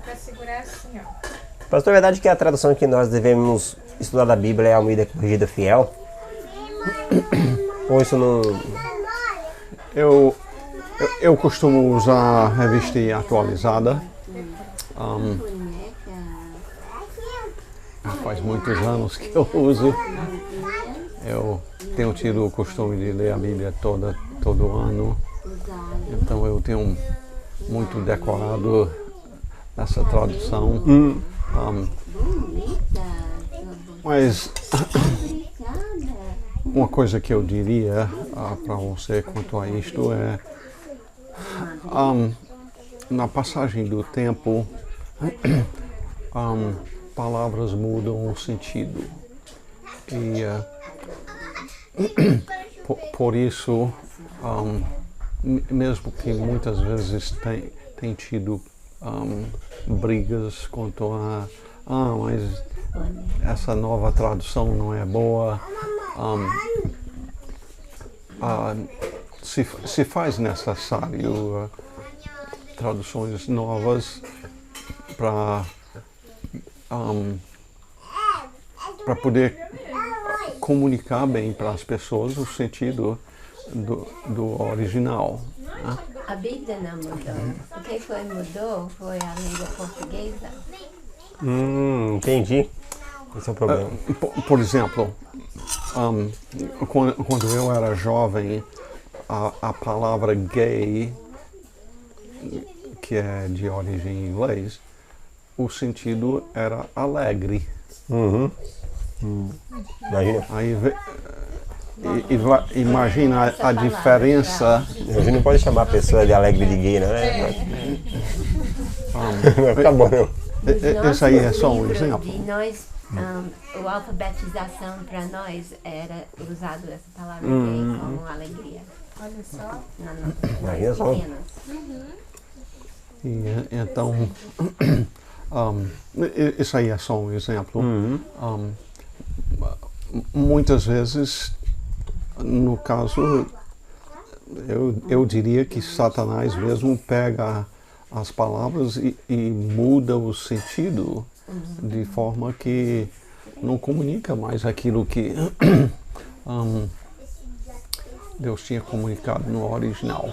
para segurar assim, ó. Pastor, é verdade que a tradução que nós devemos estudar da Bíblia é a Almeida Corrigida Fiel? Ou isso não... Eu costumo usar a revista atualizada. Faz muitos anos que eu uso. Eu tenho tido o costume de ler a Bíblia todo ano. Então eu tenho muito decorado essa tradução. Mas uma coisa que eu diria para você quanto a isto é na passagem do tempo palavras mudam o sentido e por isso mesmo que muitas vezes tem tido brigas quanto a mas essa nova tradução não é boa, se faz necessário traduções novas para poder comunicar bem para as pessoas o sentido do original, né? A Bíblia não mudou. O que mudou foi a língua portuguesa. Entendi. Esse é o problema. Por exemplo, quando eu era jovem, a palavra gay, que é de origem inglês, o sentido era alegre. Imagina. Aí, imagina a diferença. A gente não pode chamar a pessoa de alegre de gay, né? Vai ficar bom, não. Esse aí é só um exemplo. A alfabetização para nós era usado essa palavra gay como alegria. Olha só. Imagina só. E, então, isso aí é só um exemplo. Muitas vezes, no caso, eu diria que Satanás mesmo pega as palavras e muda o sentido de forma que não comunica mais aquilo que Deus tinha comunicado no original.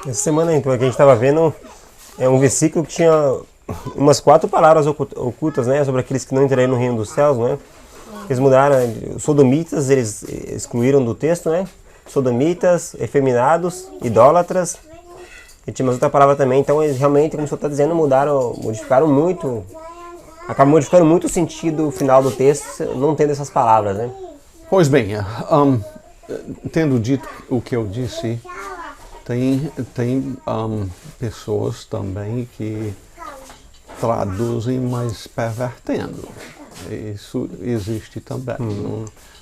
Essa semana então, que a gente estava vendo é um versículo que tinha umas 4 palavras ocultas, né, sobre aqueles que não entrariam no reino dos céus, né? Eles mudaram, os sodomitas, eles excluíram do texto, né? Sodomitas, efeminados, idólatras, e tinha mais outra palavra também. Então eles realmente, como o senhor está dizendo, modificaram muito, acabam modificando muito o sentido final do texto, não tendo essas palavras, né? Pois bem, tendo dito o que eu disse, tem pessoas também que traduzem, mas pervertendo. Isso existe também.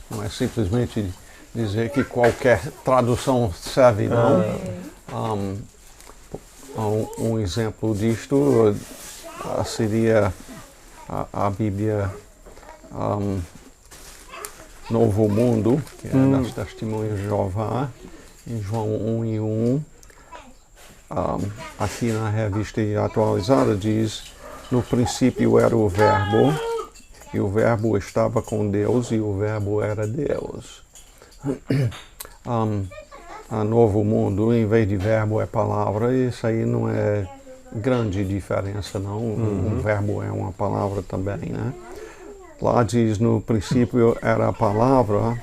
Não é simplesmente dizer que qualquer tradução serve, não. Um exemplo disto seria a Bíblia Novo Mundo, que é das Testemunhas de Jeová, em João 1:1. Aqui na revista atualizada diz: no princípio era o Verbo, e o Verbo estava com Deus, e o Verbo era Deus. A Novo Mundo, em vez de verbo, é palavra. Isso aí não é grande diferença, não. O verbo é uma palavra também, né? Lá diz: no princípio era a palavra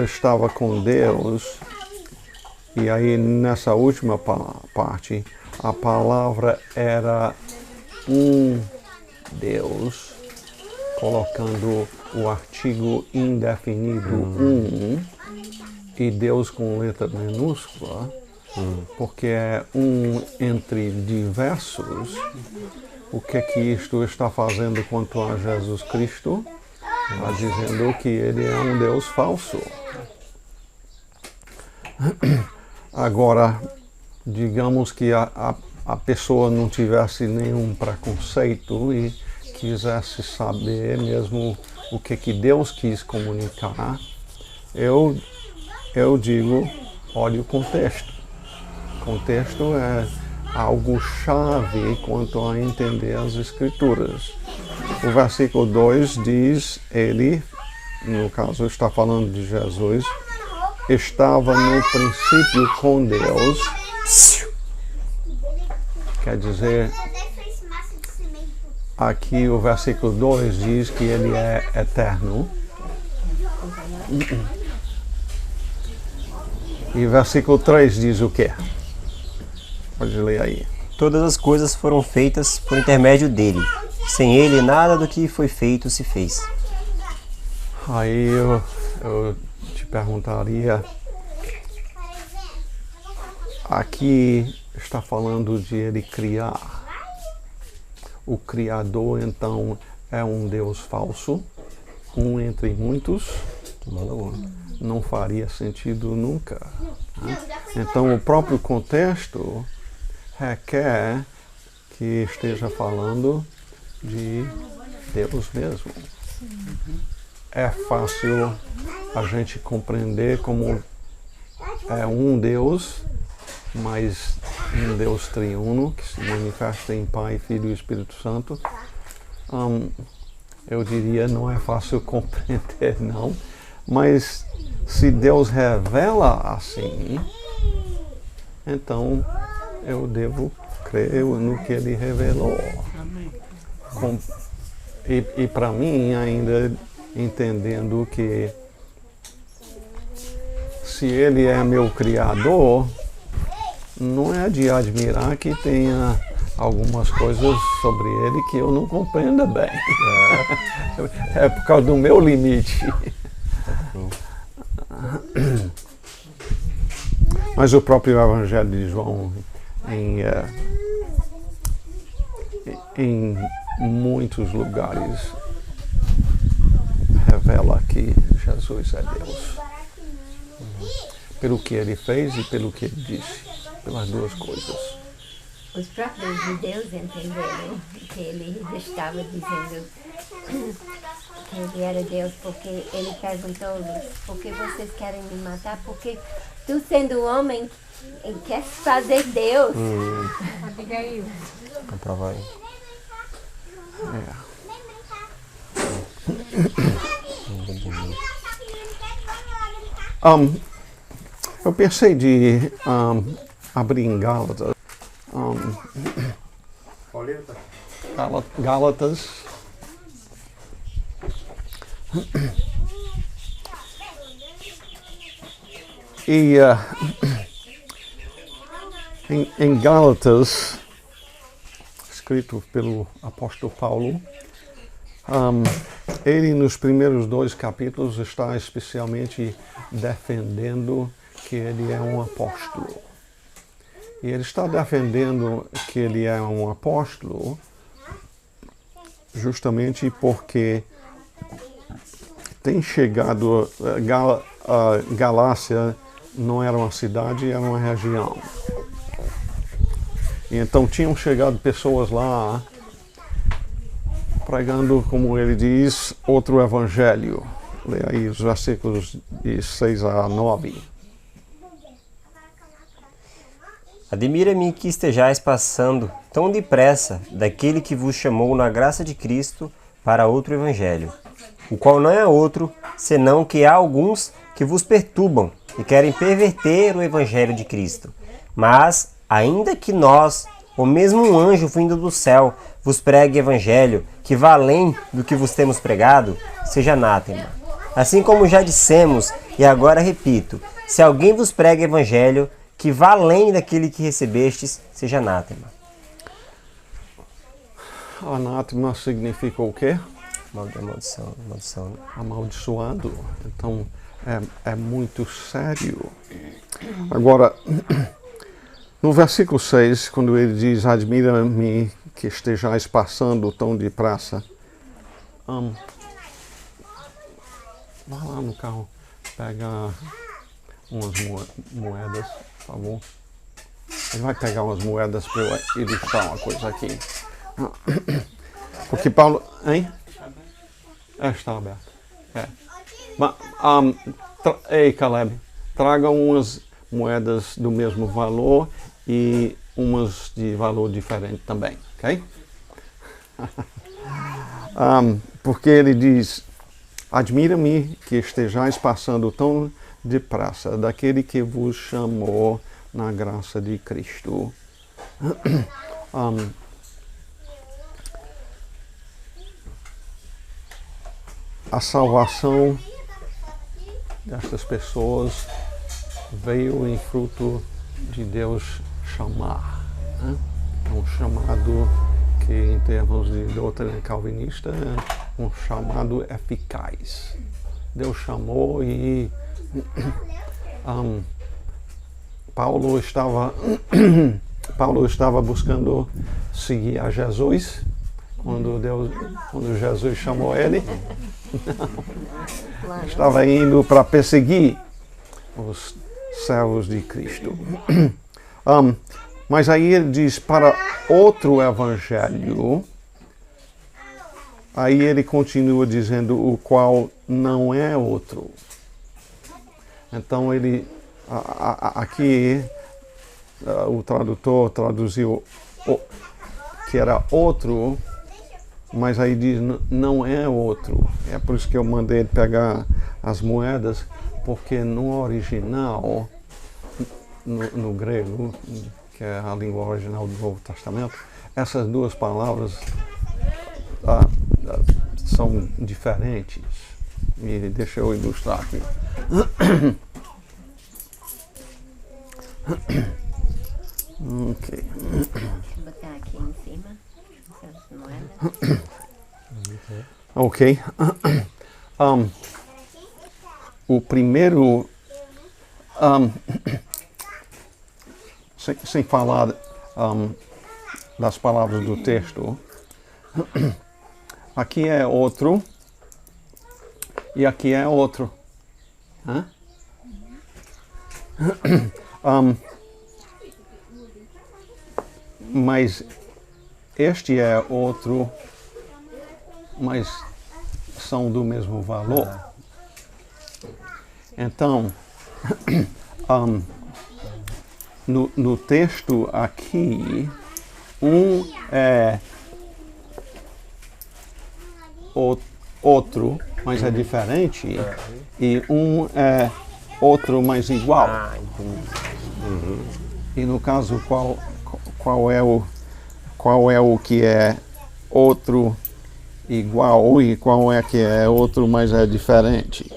estava com Deus. E aí, nessa última parte, a palavra era um Deus, colocando o artigo indefinido e Deus com letra minúscula, porque é entre diversos. O que é que isto está fazendo quanto a Jesus Cristo? Está dizendo que ele é um Deus falso. Agora, digamos que a pessoa não tivesse nenhum preconceito e quisesse saber mesmo o que Deus quis comunicar, eu digo, olhe o contexto. contexto é algo chave quanto a entender as Escrituras. O versículo 2 diz, ele, no caso está falando de Jesus, estava no princípio com Deus. Quer dizer, aqui o versículo 2 diz que ele é eterno. E o versículo 3 diz o quê? Pode ler aí. Todas as coisas foram feitas por intermédio dele. Sem ele, nada do que foi feito se fez. Aí eu te perguntaria, aqui está falando de ele criar. O Criador, então, é um Deus falso, um entre muitos. Não faria sentido nunca. Né? Então, o próprio contexto requer que esteja falando de Deus mesmo. É fácil a gente compreender como é um Deus, mas um Deus triuno, que se manifesta em Pai, Filho e Espírito Santo. Eu diria, não é fácil compreender, não. Mas se Deus revela assim, então eu devo crer no que Ele revelou. E para mim, ainda entendendo que se Ele é meu Criador, não é de admirar que tenha algumas coisas sobre Ele que eu não compreenda bem. É por causa do meu limite. Mas o próprio Evangelho de João, em muitos lugares, revela que Jesus é Deus. Pelo que ele fez e pelo que ele disse. Pelas duas coisas. Os próprios judeus entenderam que ele estava dizendo que ele era Deus, porque ele perguntou-lhes, por que vocês querem me matar? Porque tu, sendo homem, quer fazer Deus. Abigail. Comprovar aí. Eu pensei de abrir em Gálatas. Gálatas. E em Gálatas, escrito pelo apóstolo Paulo, ele nos primeiros 2 capítulos está especialmente defendendo que ele é um apóstolo. E ele está defendendo que ele é um apóstolo justamente porque tem chegado, Galácia não era uma cidade, era uma região. E então tinham chegado pessoas lá pregando, como ele diz, outro evangelho. Lê aí os versículos de 6 a 9. Admira-me que estejais passando tão depressa daquele que vos chamou na graça de Cristo para outro evangelho, o qual não é outro, senão que há alguns que vos perturbam e querem perverter o evangelho de Cristo. Mas, ainda que nós, ou mesmo um anjo vindo do céu, vos pregue evangelho que vá além do que vos temos pregado, seja anátema. Assim como já dissemos, e agora repito, se alguém vos prega evangelho que vá além daquele que recebestes, seja anátema. Anátema significa o quê? Maldição. Amaldiçoado. Então, é muito sério. Agora, no versículo 6, quando ele diz, admira-me que estejais passando tão depressa, vá lá no carro, pega umas moedas, por favor. Ele vai pegar umas moedas para eu ilustrar uma coisa aqui. Porque Paulo... Hein? Está aberto. Mas, ei, Caleb, traga umas moedas do mesmo valor e umas de valor diferente também, ok? Porque ele diz: admira-me que estejais passando tão depressa daquele que vos chamou na graça de Cristo. A salvação destas pessoas veio em fruto de Deus chamar, né? É um chamado que, em termos de doutrina calvinista, é um chamado eficaz. Deus chamou e Paulo estava buscando seguir a Jesus quando Jesus chamou ele. Estava indo para perseguir os servos de Cristo. Mas aí ele diz para outro evangelho. Aí ele continua dizendo o qual não é outro. Então ele aqui o tradutor traduziu que era outro, mas aí diz não é outro. É por isso que eu mandei ele pegar as moedas, porque no original, no grego, que é a língua original do Novo Testamento, essas duas palavras são diferentes. E deixa eu ilustrar aqui. Ok. Vou botar aqui em cima essas moedas. Ok. O primeiro, sem falar das palavras do texto, aqui é outro e aqui é outro. Mas este é outro, mas são do mesmo valor. Então, no texto aqui, um é outro, mas é diferente, e um é outro, mas igual. E no caso, qual é o que é outro igual e qual é que é outro, mas é diferente?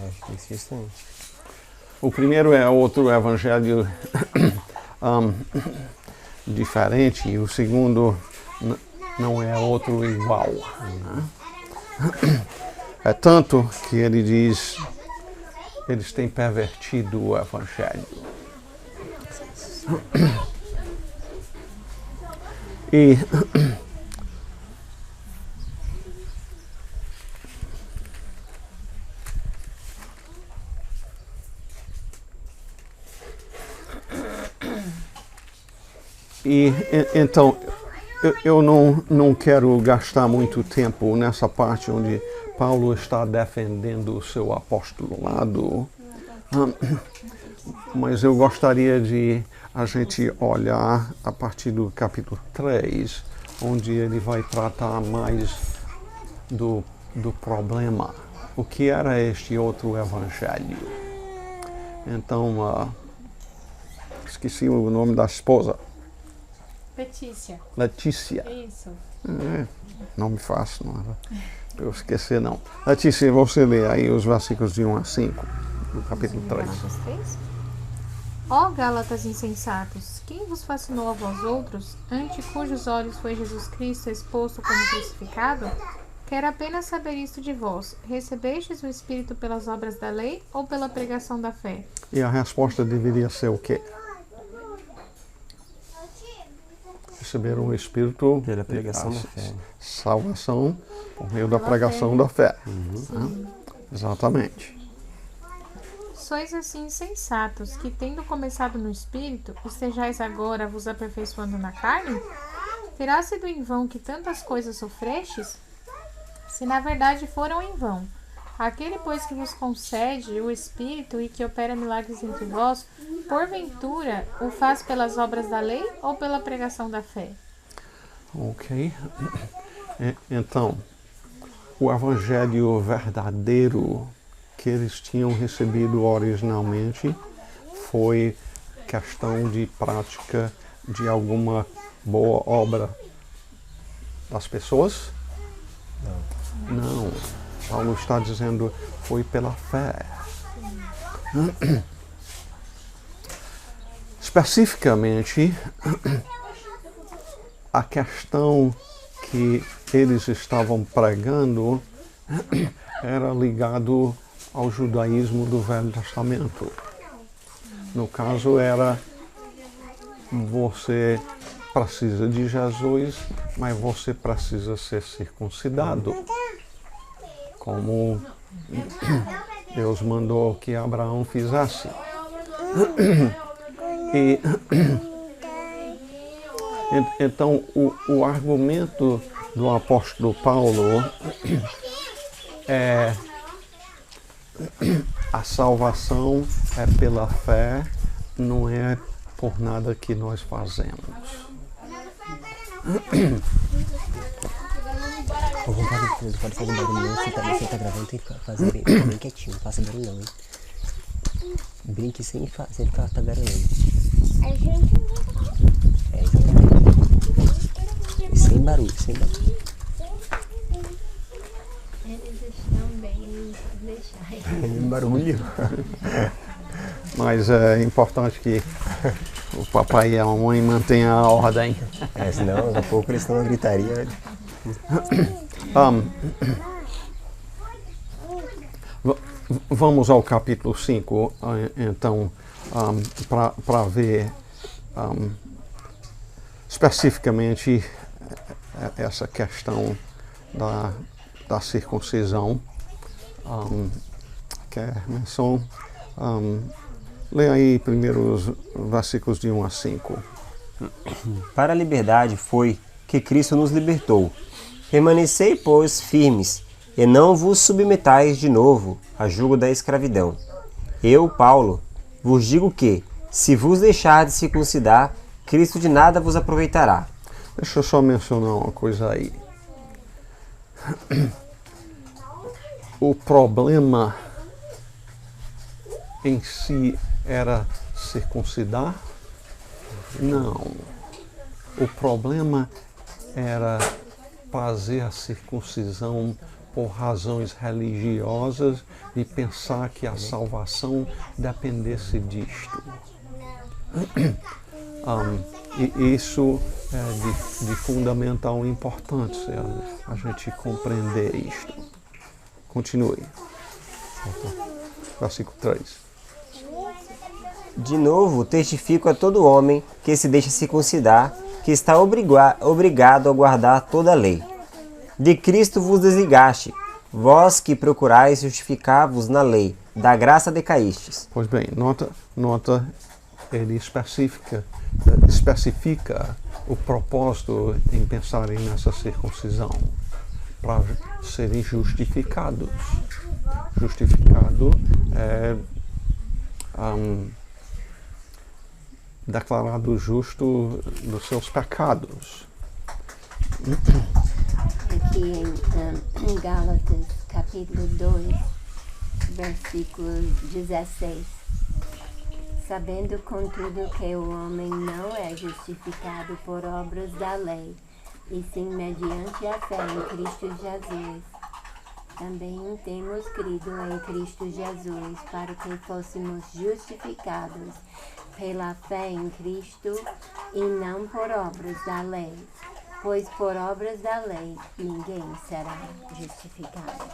Acho que isso também. O primeiro é outro evangelho diferente, e o segundo não é outro igual. É tanto que ele diz, eles têm pervertido o evangelho. E então, eu não quero gastar muito tempo nessa parte onde Paulo está defendendo o seu apostolado, mas eu gostaria de a gente olhar a partir do capítulo 3, onde ele vai tratar mais do problema. O que era este outro evangelho? Então, esqueci o nome da esposa. Letícia. Isso. Nome fácil, não era eu esquecer não. Letícia, você lê aí os versículos de 1 a 5, do capítulo 3. Ó Gálatas insensatos, quem vos fascinou a vós outros, ante cujos olhos foi Jesus Cristo exposto como crucificado? Quero apenas saber isto de vós: recebestes o Espírito pelas obras da lei ou pela pregação da fé? E a resposta deveria ser o quê? Receberam o Espírito Pela pregação da fé. Salvação por meio da pregação da fé. Exatamente. Sois assim insensatos, que tendo começado no Espírito, estejais agora vos aperfeiçoando na carne? Terá sido em vão que tantas coisas sofrestes? Se na verdade foram em vão. Aquele, pois, que vos concede o Espírito e que opera milagres entre vós, porventura o faz pelas obras da lei ou pela pregação da fé? Ok. Então, o evangelho verdadeiro que eles tinham recebido originalmente foi questão de prática de alguma boa obra das pessoas? Não. Paulo está dizendo foi pela fé. Especificamente, a questão que eles estavam pregando era ligado ao judaísmo do Velho Testamento. No caso era, você precisa de Jesus, mas você precisa ser circuncidado, como Deus mandou que Abraão fizesse. E então o argumento do apóstolo Paulo é: a salvação é pela fé, não é por nada que nós fazemos. Não pode fazer barulho não, você tá gravando, tem que fazer bem quietinho, não faça barulho não, hein? Brinque sem ficar tagarelando. É, exatamente. E sem barulho, sem barulho. Eles estão bem deixados. Barulho. Mas é importante que o papai e a mamãe mantenham a ordem. Senão daqui a pouco eles estão na gritaria. Vamos ao capítulo 5, então, para ver especificamente essa questão da circuncisão. Emerson, lê aí primeiro os versículos de 1 a 5. Para a liberdade foi que Cristo nos libertou. Permanecei, pois, firmes, e não vos submetais de novo a jugo da escravidão. Eu, Paulo, vos digo que, se vos deixardes circuncidar, Cristo de nada vos aproveitará. Deixa eu só mencionar uma coisa aí. O problema em si era circuncidar? Não. O problema era fazer a circuncisão por razões religiosas e pensar que a salvação dependesse disto. E isso é de fundamental importância, a gente compreender isto. Continue. Versículo 3. De novo, testifico a todo homem que se deixa circuncidar, que está obrigado a guardar toda a lei. De Cristo vos desligaste, vós que procurais justificar-vos na lei, da graça decaístes. Pois bem, nota, ele especifica o propósito em pensarem nessa circuncisão, para serem justificados. Justificado é declarado justo dos seus pecados. Aqui em Gálatas, capítulo 2, versículo 16. Sabendo, contudo, que o homem não é justificado por obras da lei, e sim mediante a fé em Cristo Jesus. Também temos crido em Cristo Jesus para que fôssemos justificados pela fé em Cristo e não por obras da lei, pois por obras da lei ninguém será justificado.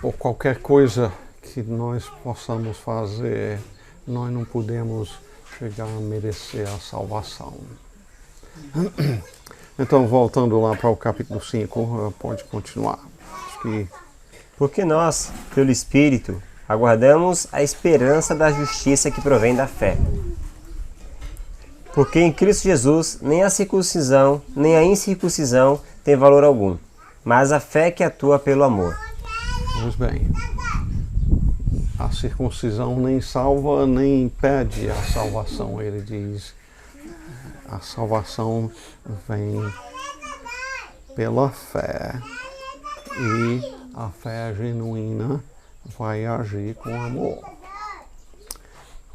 Por qualquer coisa que nós possamos fazer, nós não podemos chegar a merecer a salvação. Então, voltando lá para o capítulo 5, pode continuar. Acho que... Porque nós, pelo Espírito, aguardamos a esperança da justiça que provém da fé. Porque em Cristo Jesus nem a circuncisão nem a incircuncisão tem valor algum, mas a fé que atua pelo amor. Pois bem, a circuncisão nem salva nem impede a salvação, ele diz. A salvação vem pela fé e a fé genuína vai agir com amor.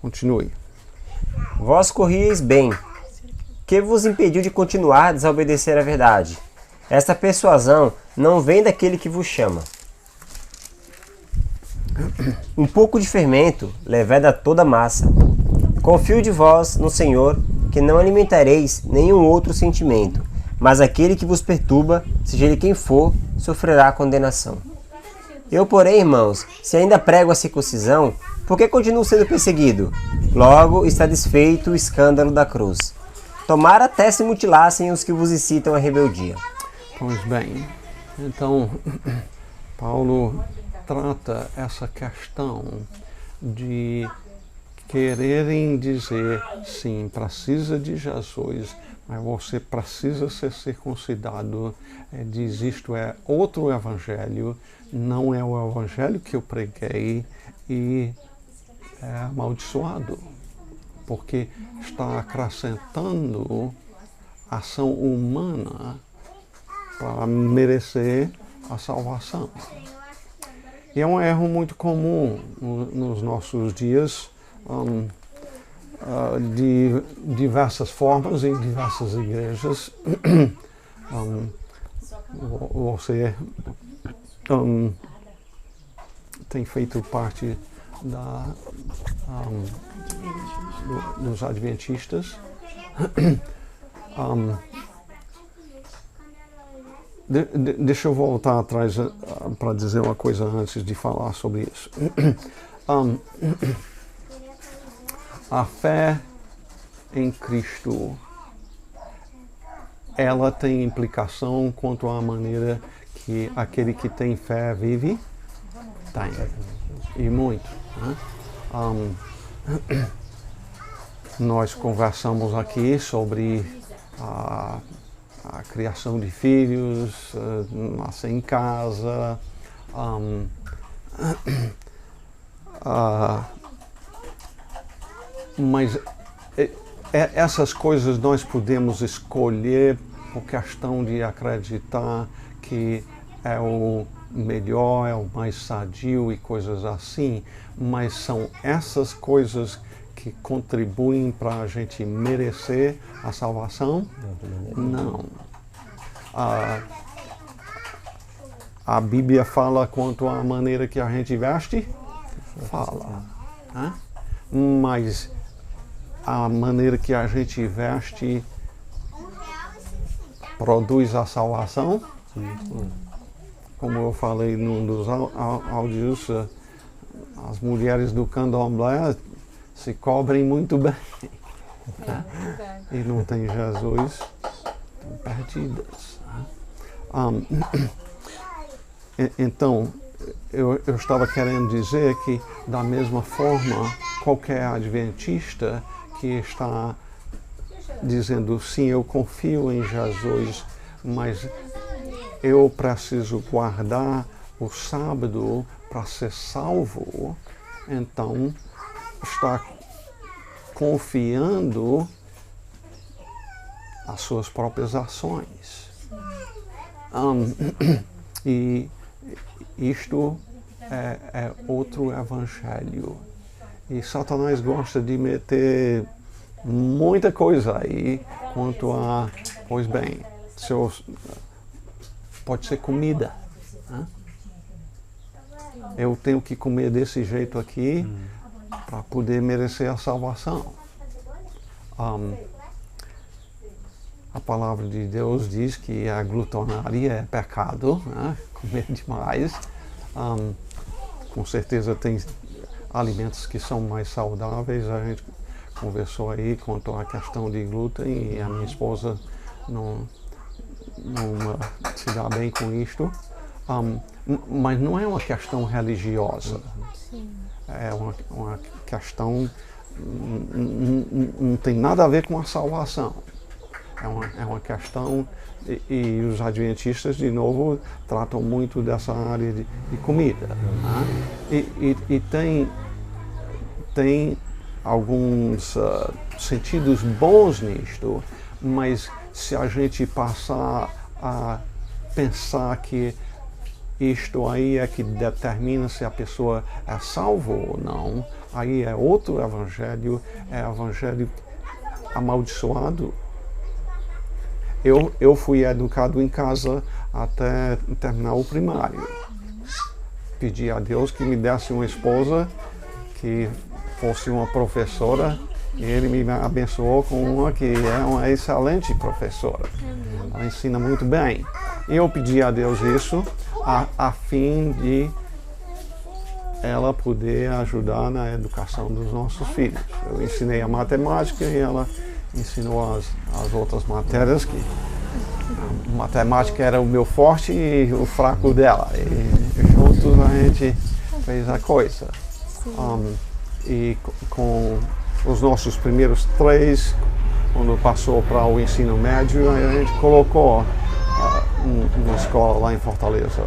Continue. Vós corrieis bem. Que vos impediu de continuar a desobedecer à verdade? Esta persuasão não vem daquele que vos chama. Um pouco de fermento leveda toda a massa. Confio de vós no Senhor, que não alimentareis nenhum outro sentimento, mas aquele que vos perturba, seja ele quem for, sofrerá condenação. Eu, porém, irmãos, se ainda prego a circuncisão, por que continuo sendo perseguido? Logo está desfeito o escândalo da cruz. Tomara até se mutilassem os que vos incitam à rebeldia. Pois bem, então Paulo trata essa questão de quererem dizer, sim, precisa de Jesus, mas você precisa ser circuncidado. Diz, isto é outro evangelho, não é o evangelho que eu preguei, e é amaldiçoado, porque está acrescentando ação humana para merecer a salvação. E é um erro muito comum nos nossos dias, de diversas formas, em diversas igrejas. Você tem feito parte dos adventistas. Deixa eu voltar atrás para dizer uma coisa antes de falar sobre isso. A fé em Cristo, ela tem implicação quanto à maneira que aquele que tem fé vive? Tem. E muito. Né? Nós conversamos aqui sobre a criação de filhos, nascer em casa, mas essas coisas nós podemos escolher por questão de acreditar que é o melhor, é o mais sadio e coisas assim, mas são essas coisas que contribuem para a gente merecer a salvação? Não. A Bíblia fala quanto à maneira que a gente veste? Fala. Né? Mas a maneira que a gente veste produz a salvação? Como eu falei num dos áudios, as mulheres do candomblé se cobrem muito bem. E não tem Jesus, estão perdidas. Então, eu estava querendo dizer que, da mesma forma, qualquer adventista que está dizendo, sim, eu confio em Jesus, mas eu preciso guardar o sábado para ser salvo, então está confiando as suas próprias ações. E isto é outro evangelho. E Satanás gosta de meter muita coisa aí quanto a, pois bem, pode ser comida. Né? Eu tenho que comer desse jeito aqui para poder merecer a salvação. A palavra de Deus diz que a glutonaria é pecado, né? Comer demais. Com certeza tem alimentos que são mais saudáveis. A gente conversou aí quanto à questão de glúten e a minha esposa não se dá bem com isto. Mas não é uma questão religiosa. Sim. É uma questão não tem nada a ver com a salvação. É uma questão, e os adventistas, de novo, tratam muito dessa área de comida. Né? E tem alguns sentidos bons nisto, mas se a gente passar a pensar que isto aí é que determina se a pessoa é salva ou não, aí é outro evangelho, é evangelho amaldiçoado. Eu fui educado em casa até terminar o primário. Pedi a Deus que me desse uma esposa que fosse uma professora, e Ele me abençoou com uma que é uma excelente professora. Ela ensina muito bem. Eu pedi a Deus isso a fim de ela poder ajudar na educação dos nossos filhos. Eu ensinei a matemática e ela ensinou as outras matérias, que a matemática era o meu forte e o fraco dela. E juntos a gente fez a coisa. E com os nossos primeiros 3, quando passou para o ensino médio, a gente colocou uma escola lá em Fortaleza.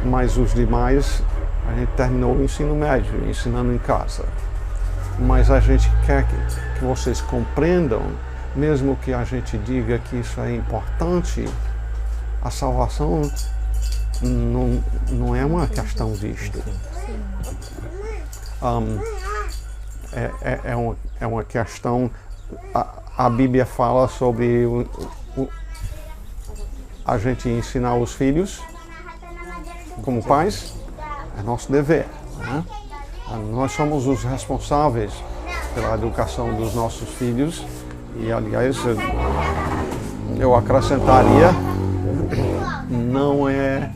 Mas os demais, a gente terminou o ensino médio, ensinando em casa. Mas a gente quer que vocês compreendam, mesmo que a gente diga que isso é importante, a salvação não é uma questão disto. É uma questão, a Bíblia fala sobre a gente ensinar os filhos como pais, é nosso dever. Né? Nós somos os responsáveis pela educação dos nossos filhos e, aliás, eu acrescentaria, não é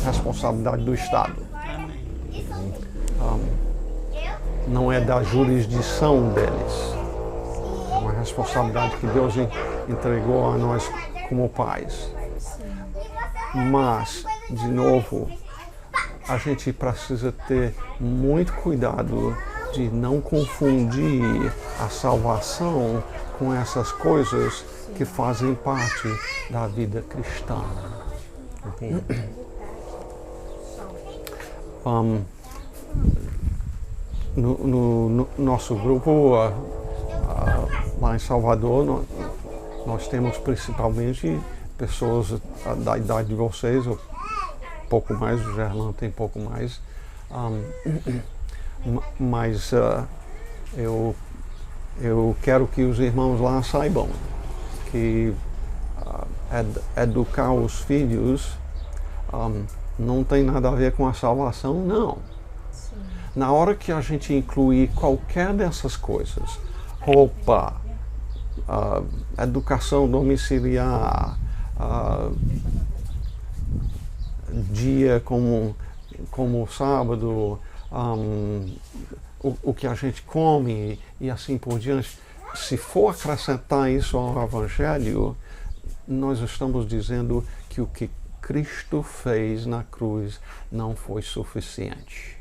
responsabilidade do Estado. Não é da jurisdição deles. É uma responsabilidade que Deus entregou a nós como pais. Mas, de novo, a gente precisa ter muito cuidado de não confundir a salvação com essas coisas que fazem parte da vida cristã. No nosso grupo, lá em Salvador, nós temos principalmente pessoas da idade de vocês, ou pouco mais, o Gerlão tem pouco mais, mas eu quero que os irmãos lá saibam que educar os filhos não tem nada a ver com a salvação, não. Sim. Na hora que a gente incluir qualquer dessas coisas, roupa, educação domiciliar, dia como sábado, o que a gente come e assim por diante, se for acrescentar isso ao Evangelho, nós estamos dizendo que o que Cristo fez na cruz não foi suficiente.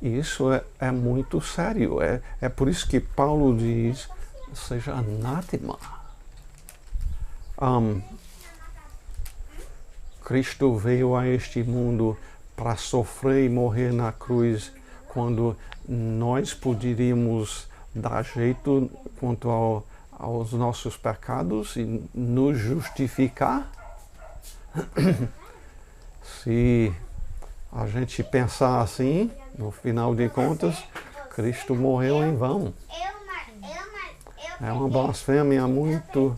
E isso é muito sério. É por isso que Paulo diz, seja anátema. Cristo veio a este mundo para sofrer e morrer na cruz quando nós poderíamos dar jeito quanto aos nossos pecados e nos justificar. Se a gente pensar assim, no final de contas, Cristo morreu em vão. É uma blasfêmia muito,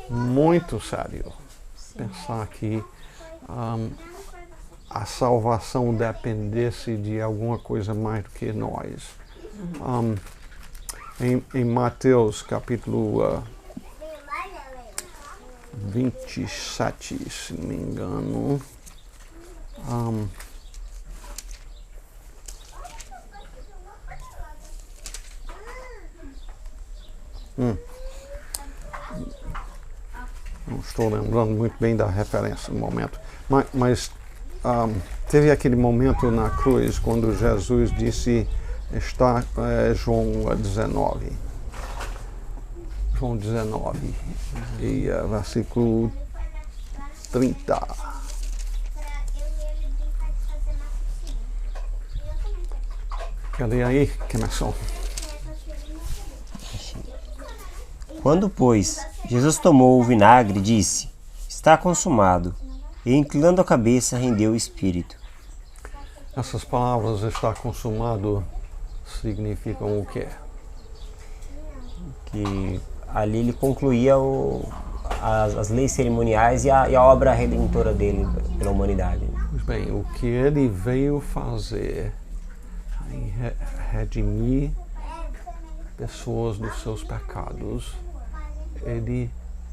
muito sério pensar que a salvação dependesse de alguma coisa mais do que nós. Em Mateus capítulo 27, se não me engano, não estou lembrando muito bem da referência no momento, mas teve aquele momento na cruz quando Jesus disse está João 19. João 19 e versículo 30. Cadê aí, Kemerson? Quando, pois, Jesus tomou o vinagre, disse: Está consumado. E, inclinando a cabeça, rendeu o espírito. Essas palavras, está consumado, significam o quê? Que ali ele concluía as leis cerimoniais e a obra redentora dele pela humanidade. Pois bem, o que ele veio fazer em redimir pessoas dos seus pecados, ele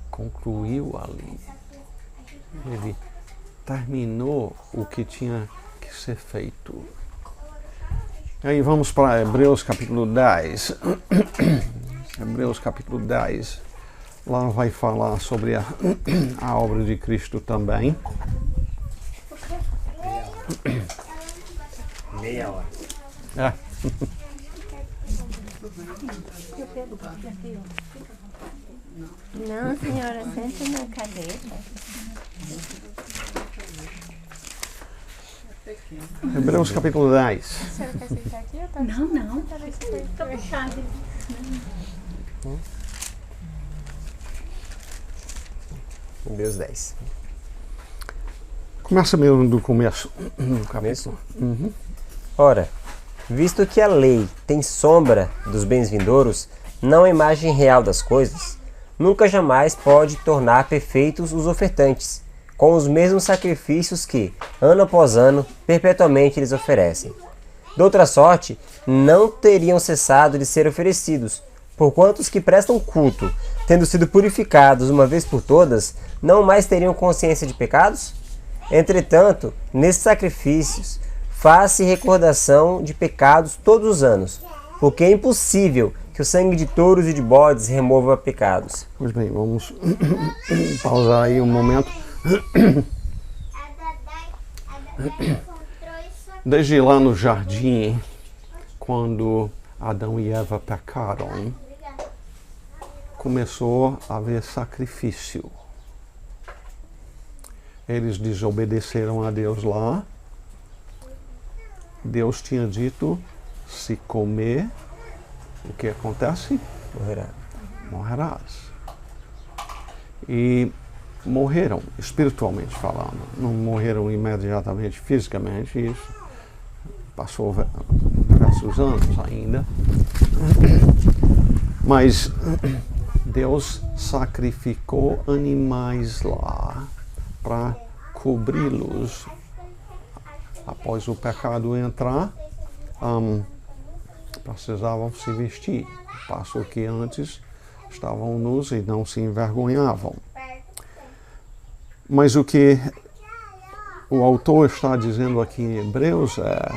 concluiu ali. Ele terminou o que tinha que ser feito. Aí vamos para Hebreus capítulo 10. Hebreus capítulo 10. Lá vai falar sobre a obra de Cristo também. Meia hora. É. Não, senhora, senta na cadeira. Hebreus capítulo 10. A senhora quer sentar aqui ou tá? Não. Tá puxado. Hebreus 10. Começa mesmo do começo. Começo? Ora, visto que a lei tem sombra dos bens vindouros, não a imagem real das coisas, nunca jamais pode tornar perfeitos os ofertantes, com os mesmos sacrifícios que, ano após ano, perpetuamente eles oferecem. De outra sorte, não teriam cessado de ser oferecidos, porquanto os que prestam culto, tendo sido purificados uma vez por todas, não mais teriam consciência de pecados? Entretanto, nesses sacrifícios, faz-se recordação de pecados todos os anos, porque é impossível que o sangue de touros e de bodes remova pecados. Pois bem, vamos pausar aí um momento. Desde lá no jardim, quando Adão e Eva pecaram, começou a haver sacrifício. Eles desobedeceram a Deus lá. Deus tinha dito, se comer, o que acontece? Morrerá. Morrerás. E morreram, espiritualmente falando. Não morreram imediatamente, fisicamente. Isso passou diversos anos ainda. Mas Deus sacrificou animais lá para cobri-los. Após o pecado entrar, precisavam se vestir. Passo que antes estavam nus e não se envergonhavam. Mas o que o autor está dizendo aqui em Hebreus é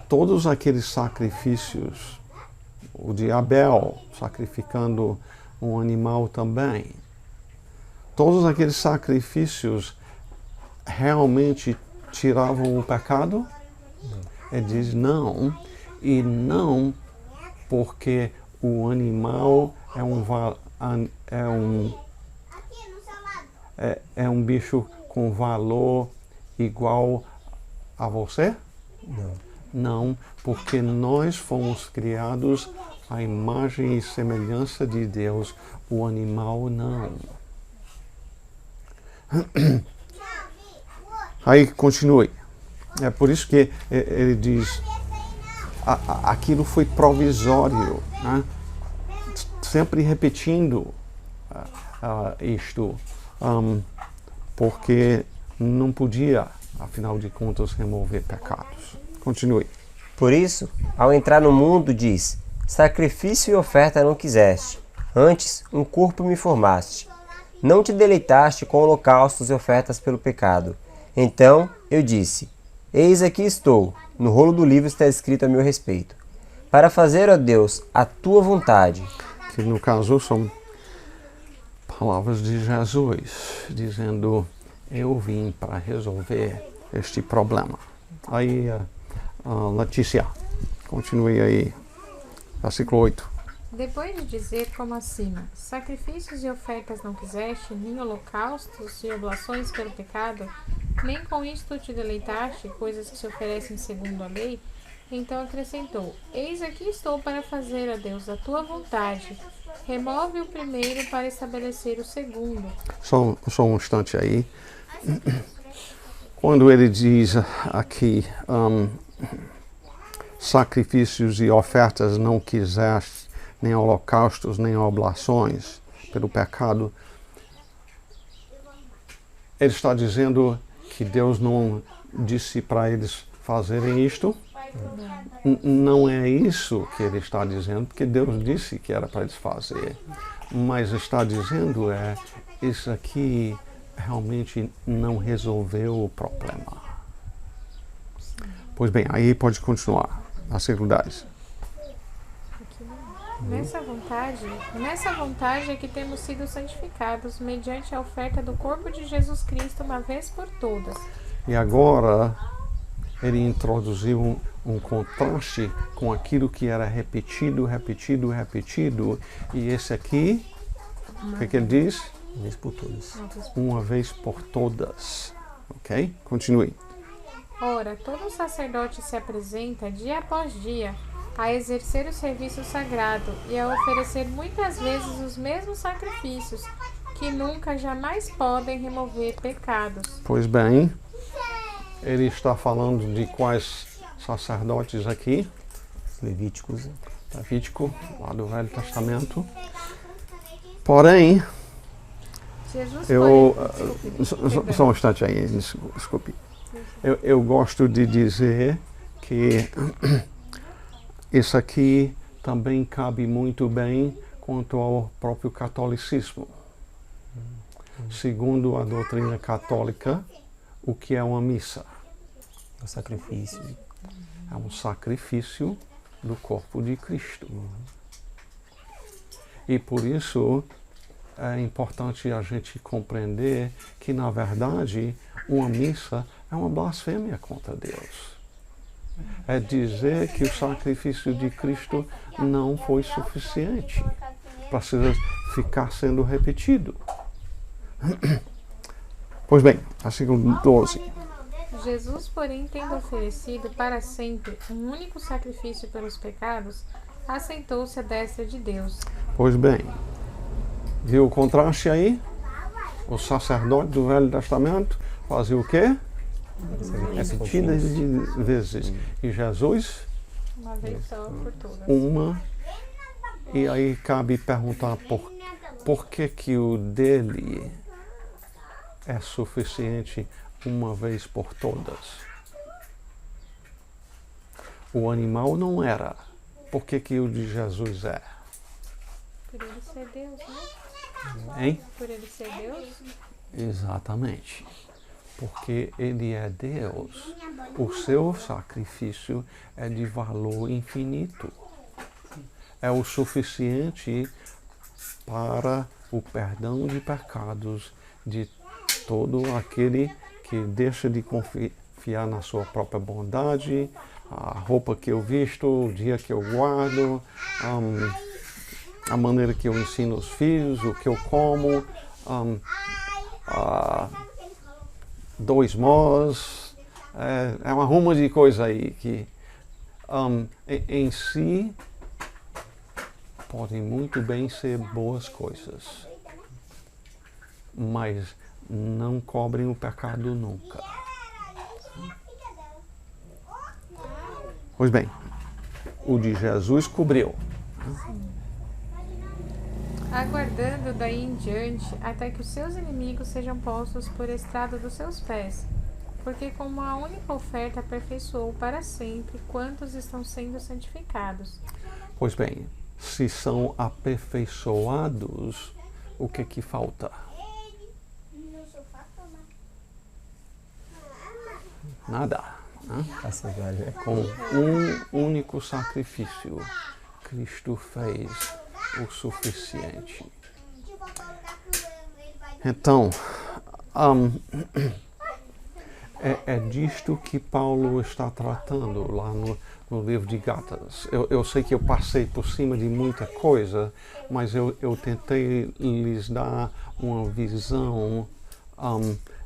todos aqueles sacrifícios, o de Abel sacrificando um animal também, todos aqueles sacrifícios realmente tiravam o pecado? Ele diz não, e não porque o animal é um bicho com valor igual a você? Não, porque nós fomos criados à imagem e semelhança de Deus, o animal não. Aí continue. É por isso que ele diz, aquilo foi provisório, né? Sempre repetindo isto, porque não podia, afinal de contas, remover pecados. Continue. Por isso, ao entrar no mundo, diz: sacrifício e oferta não quiseste, antes um corpo me formaste. Não te deleitaste com holocaustos e ofertas pelo pecado. Então eu disse: eis aqui estou, no rolo do livro está escrito a meu respeito, para fazer, ó Deus, a tua vontade. Que no caso são palavras de Jesus, dizendo: eu vim para resolver este problema. Aí, Letícia. Continue aí. Versículo 8. Depois de dizer como acima, sacrifícios e ofertas não quiseste, nem holocaustos e oblações pelo pecado, nem com isto te deleitaste, coisas que se oferecem segundo a lei, então acrescentou, eis aqui estou para fazer a Deus a tua vontade. Remove o primeiro para estabelecer o segundo. Só um instante aí. Quando ele diz aqui, sacrifícios e ofertas não quiseste, nem holocaustos, nem oblações pelo pecado, ele está dizendo que Deus não disse para eles fazerem isto? Não é isso que ele está dizendo, porque Deus disse que era para eles fazer. Mas está dizendo isso aqui realmente não resolveu o problema. Pois bem, aí pode continuar. Versículo 10. Nessa vontade é que temos sido santificados mediante a oferta do corpo de Jesus Cristo uma vez por todas. E agora ele introduziu um contraste com aquilo que era repetido. E esse aqui, o que ele diz? Uma vez por todas. Uma vez por todas. Ok? Continue. Ora, todo sacerdote se apresenta dia após dia a exercer o serviço sagrado e a oferecer muitas vezes os mesmos sacrifícios, que nunca jamais podem remover pecados. Pois bem, ele está falando de quais sacerdotes aqui? Levíticos. Levítico, lá do Velho Testamento. Porém, Jesus só um instante aí, desculpe. Eu gosto de dizer que isso aqui também cabe muito bem quanto ao próprio catolicismo. Segundo a doutrina católica, o que é uma missa? O sacrifício. É um sacrifício do corpo de Cristo. E por isso é importante a gente compreender que, na verdade, uma missa é uma blasfêmia contra Deus. É dizer que o sacrifício de Cristo não foi suficiente. Precisa ficar sendo repetido. Pois bem, versículo 12. Jesus, porém, tendo oferecido para sempre um único sacrifício pelos pecados, assentou-se à destra de Deus. Pois bem, viu o contraste aí? O sacerdote do Velho Testamento fazia o quê? Repetidas vezes. E Jesus? Uma vez só por todas. Uma. E aí cabe perguntar por que o dele é suficiente uma vez por todas. O animal não era. Por que o de Jesus é? Por ele ser Deus, né? Hein? Por ele ser Deus? Exatamente. Porque ele é Deus. O seu sacrifício é de valor infinito. É o suficiente para o perdão de pecados de todo aquele que deixa de confiar na sua própria bondade, a roupa que eu visto, o dia que eu guardo, a maneira que eu ensino os filhos, o que eu como, 2 mós, é uma ruma de coisa aí que em si podem muito bem ser boas coisas, mas não cobrem o pecado nunca. Pois bem, o de Jesus cobriu. Aguardando daí em diante até que os seus inimigos sejam postos por estrado dos seus pés, porque com uma única oferta aperfeiçoou para sempre quantos estão sendo santificados. Pois bem, se são aperfeiçoados, o que falta? Nada. Né? Com um único sacrifício, Cristo fez o suficiente. Então, é disto que Paulo está tratando lá no livro de Gálatas. Eu sei que eu passei por cima de muita coisa, mas eu tentei lhes dar uma visão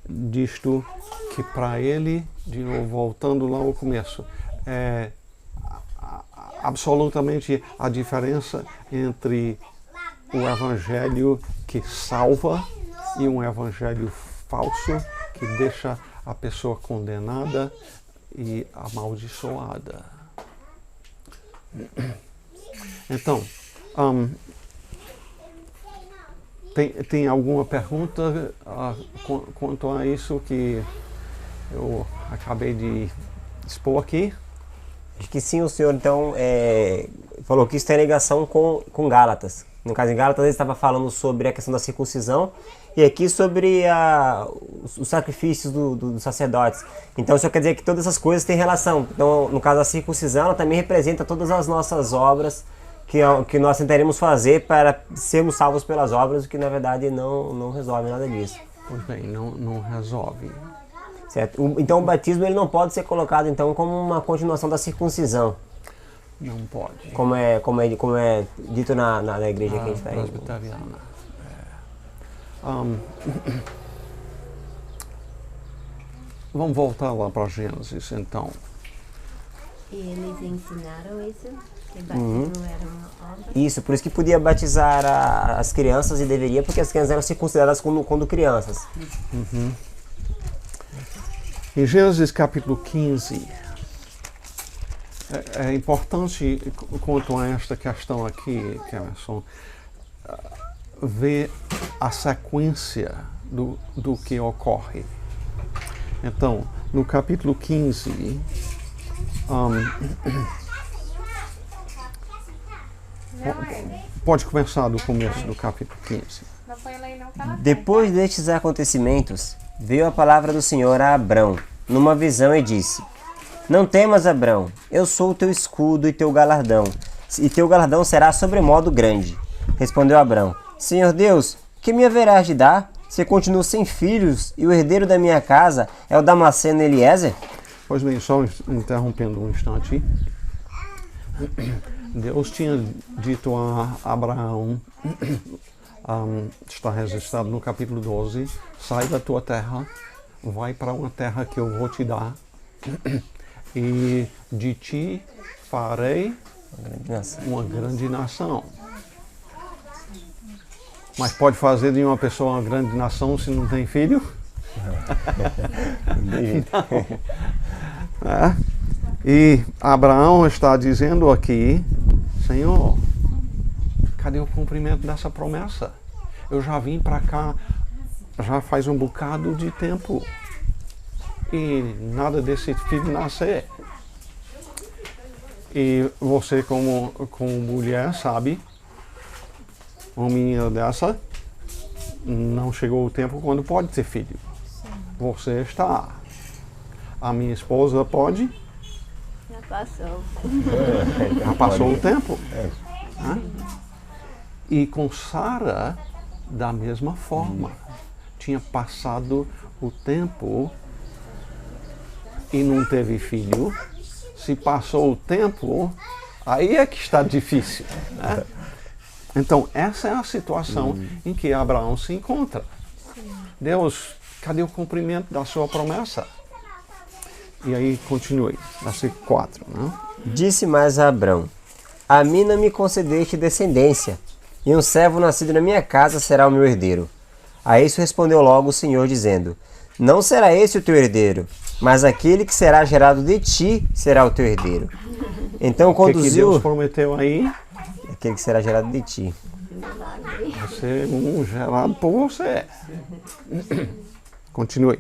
disto que para ele, de novo, voltando lá ao começo, é absolutamente a diferença entre o evangelho que salva e um evangelho falso que deixa a pessoa condenada e amaldiçoada. Então, tem alguma pergunta quanto a isso que eu acabei de expor aqui? Acho que sim, o senhor então falou que isso tem ligação com Gálatas. No caso, em Gálatas ele estava falando sobre a questão da circuncisão e aqui sobre os sacrifícios dos sacerdotes. Então, isso quer dizer que todas essas coisas têm relação. Então, no caso da circuncisão, ela também representa todas as nossas obras que nós tentaremos fazer para sermos salvos pelas obras, o que na verdade não resolve nada disso. Pois bem, não resolve. Certo? Então, o batismo ele não pode ser colocado então como uma continuação da circuncisão. Não pode. Como é dito na igreja que a gente está aí. Presbiteriana. Vamos voltar lá para Gênesis, então. E eles ensinaram isso? Que batismo era uma obra? Isso, por isso que podia batizar as crianças e deveria, porque as crianças eram circuncidadas quando crianças. Em Gênesis capítulo 15, é importante, quanto a esta questão aqui, Emerson, ver a sequência do que ocorre. Então, no capítulo 15, pode começar do começo do capítulo 15. Depois destes acontecimentos, veio a palavra do Senhor a Abrão, numa visão, e disse: Não temas, Abrão, eu sou o teu escudo e teu galardão, e teu galardão será sobremodo grande. Respondeu Abrão: Senhor Deus, que me haverás de dar, se continuo sem filhos, e o herdeiro da minha casa é o Damasceno Eliezer? Pois bem, só interrompendo um instante. Deus tinha dito a Abraão, está registrado no capítulo 12, sai da tua terra, vai para uma terra que eu vou te dar, e de ti farei uma grande nação. Mas pode fazer de uma pessoa uma grande nação se não tem filho? Não. E Abraão está dizendo aqui: Senhor, cadê o cumprimento dessa promessa? Eu já vim para cá já faz um bocado de tempo e nada desse filho nascer. E você como mulher sabe, uma menina dessa não chegou o tempo quando pode ter filho. Você está. A minha esposa pode? Já passou. Já passou o tempo. E com Sara, da mesma forma. Tinha passado o tempo e não teve filho. Se passou o tempo, aí é que está difícil. Né? Então, essa é a situação em que Abraão se encontra. Deus, cadê o cumprimento da sua promessa? E aí, continue, versículo 4. Né? Disse mais a Abrão: A mim não me concedeste descendência, e um servo nascido na minha casa será o meu herdeiro. A isso respondeu logo o Senhor, dizendo: Não será esse o teu herdeiro, mas aquele que será gerado de ti será o teu herdeiro. Então conduziu... O que Deus prometeu aí? Aquele que será gerado de ti. Vai ser um gerado por você. Continue.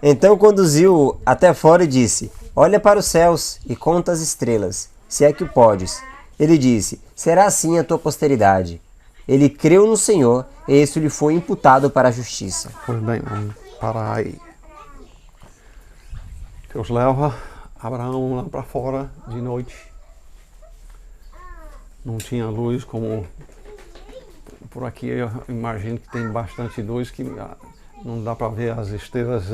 Então conduziu-o até fora e disse: Olha para os céus e conta as estrelas, se é que o podes. Ele disse: Será assim a tua posteridade. Ele creu no Senhor, e isso lhe foi imputado para a justiça. Pois bem, vamos parar aí. Deus leva Abraão lá para fora de noite. Não tinha luz como por aqui. Eu imagino que tem bastante luz, que não dá para ver as estrelas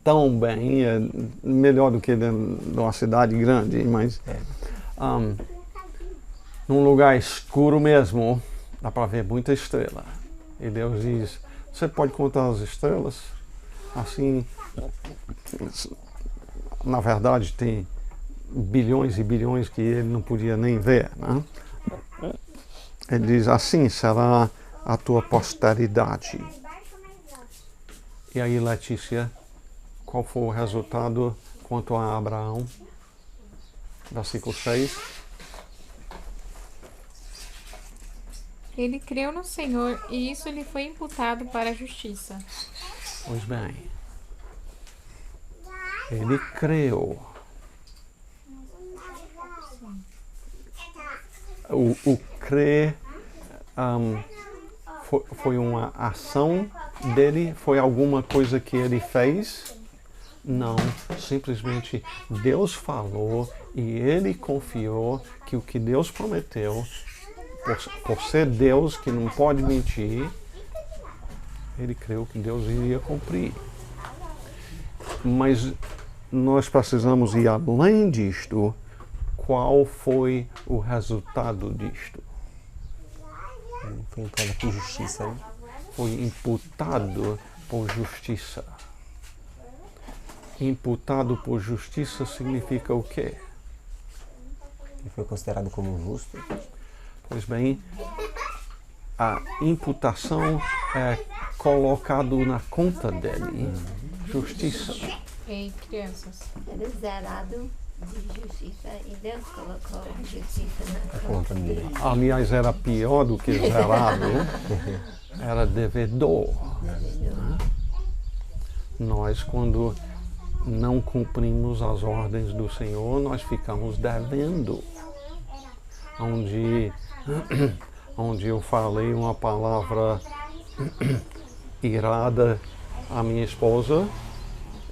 tão bem, melhor do que numa cidade grande, mas num lugar escuro mesmo, dá para ver muita estrela. E Deus diz, você pode contar as estrelas? Assim, na verdade tem bilhões e bilhões que ele não podia nem ver, né? Ele diz, assim será a tua posteridade. E aí, Letícia, qual foi o resultado quanto a Abraão? Versículo 6. Ele creu no Senhor e isso lhe foi imputado para a justiça. Pois bem, ele creu. O crer foi uma ação dele? Foi alguma coisa que ele fez? Não, simplesmente Deus falou e ele confiou que o que Deus prometeu, por ser Deus que não pode mentir, ele creu que Deus iria cumprir. Mas nós precisamos ir além disto. Qual foi o resultado disto? Foi imputado por justiça, né? Foi imputado por justiça. Imputado por justiça significa o quê? Ele foi considerado como justo. Pois bem, a imputação é colocado na conta dele. Justiça. Ei, crianças. Era zerado de justiça e Deus colocou justiça na Conta dele. Aliás, era pior do que zerado. Era devedor. Né? Nós, quando não cumprimos as ordens do Senhor, nós ficamos devendo. Onde eu falei uma palavra irada à minha esposa,